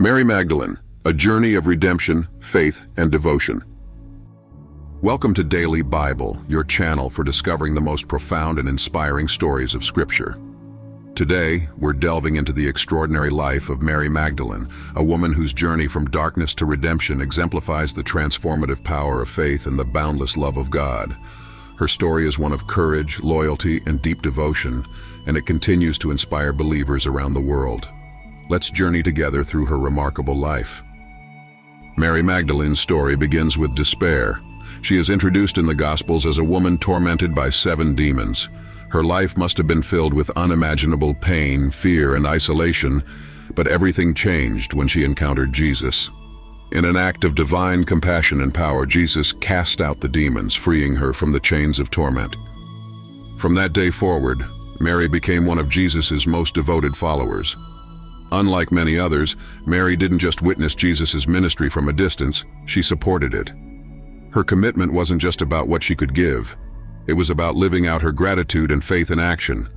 Mary Magdalene, a journey of redemption, faith, and devotion. Welcome to Daily Bible, your channel for discovering the most profound and inspiring stories of Scripture. Today, we're delving into the extraordinary life of Mary Magdalene, a woman whose journey from darkness to redemption exemplifies the transformative power of faith and the boundless love of God. Her story is one of courage, loyalty, and deep devotion, and it continues to inspire believers around the world. Let's journey together through her remarkable life. Mary Magdalene's story begins with despair. She is introduced in the Gospels as a woman tormented by 7 demons. Her life must have been filled with unimaginable pain, fear, and isolation, but everything changed when she encountered Jesus. In an act of divine compassion and power, Jesus cast out the demons, freeing her from the chains of torment. From that day forward, Mary became one of Jesus's most devoted followers. Unlike many others, Mary didn't just witness Jesus's ministry from a distance, she supported it. Her commitment wasn't just about what she could give. It was about living out her gratitude and faith in action.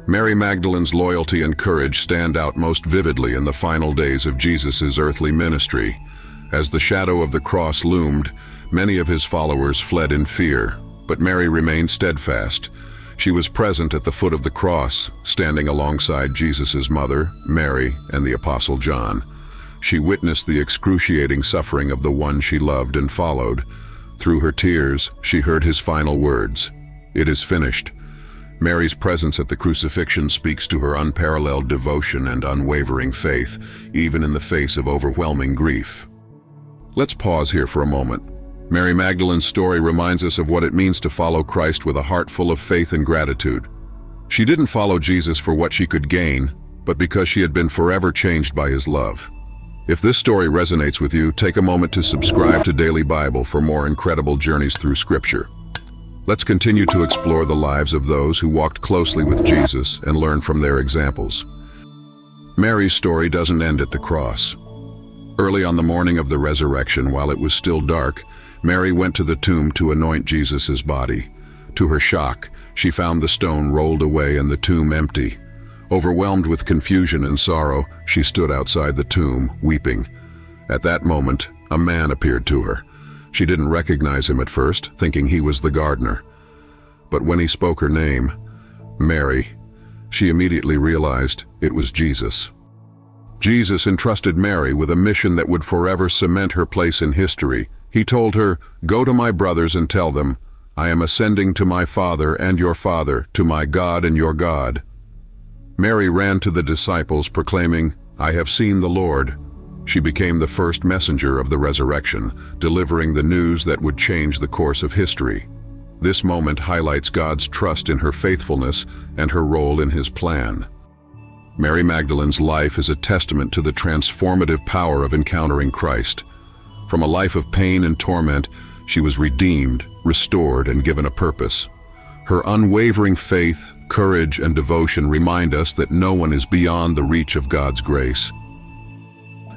Mary Magdalene's loyalty and courage stand out most vividly in the final days of Jesus's earthly ministry. As the shadow of the cross loomed, many of his followers fled in fear, but Mary remained steadfast. She was present at the foot of the cross, standing alongside Jesus's mother, Mary, and the Apostle John. She witnessed the excruciating suffering of the one she loved and followed. Through her tears, she heard his final words, "It is finished." Mary's presence at the crucifixion speaks to her unparalleled devotion and unwavering faith, even in the face of overwhelming grief. Let's pause here for a moment. Mary Magdalene's story reminds us of what it means to follow Christ with a heart full of faith and gratitude. She didn't follow Jesus for what she could gain, but because she had been forever changed by his love. If this story resonates with you, take a moment to subscribe to Daily Bible for more incredible journeys through Scripture. Let's continue to explore the lives of those who walked closely with Jesus and learn from their examples. Mary's story doesn't end at the cross. Early on the morning of the resurrection, while it was still dark, Mary went to the tomb to anoint Jesus' body. To her shock, she found the stone rolled away and the tomb empty. Overwhelmed with confusion and sorrow, she stood outside the tomb, weeping. At that moment, a man appeared to her. She didn't recognize him at first, thinking he was the gardener. But when he spoke her name, Mary, she immediately realized it was Jesus. Jesus entrusted Mary with a mission that would forever cement her place in history. He told her, "Go to my brothers and tell them, I am ascending to my Father and your Father, to my God and your God." Mary ran to the disciples proclaiming, "I have seen the Lord." She became the first messenger of the resurrection, delivering the news that would change the course of history. This moment highlights God's trust in her faithfulness and her role in his plan. Mary Magdalene's life is a testament to the transformative power of encountering Christ. From a life of pain and torment, she was redeemed, restored, and given a purpose. Her unwavering faith, courage, and devotion remind us that no one is beyond the reach of God's grace.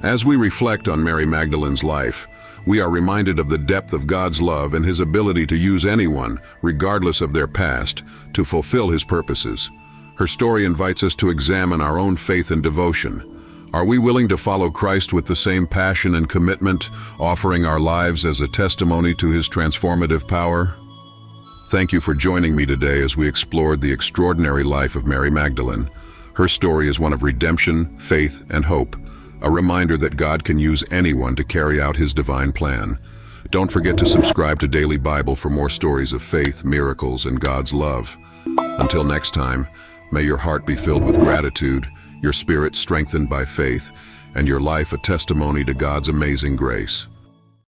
As we reflect on Mary Magdalene's life, we are reminded of the depth of God's love and his ability to use anyone, regardless of their past, to fulfill his purposes. Her story invites us to examine our own faith and devotion. Are we willing to follow Christ with the same passion and commitment, offering our lives as a testimony to his transformative power? Thank you for joining me today as we explored the extraordinary life of Mary Magdalene. Her story is one of redemption, faith, and hope, a reminder that God can use anyone to carry out his divine plan. Don't forget to subscribe to Daily Bible for more stories of faith, miracles, and God's love. Until next time, may your heart be filled with gratitude, your spirit strengthened by faith, and your life a testimony to God's amazing grace.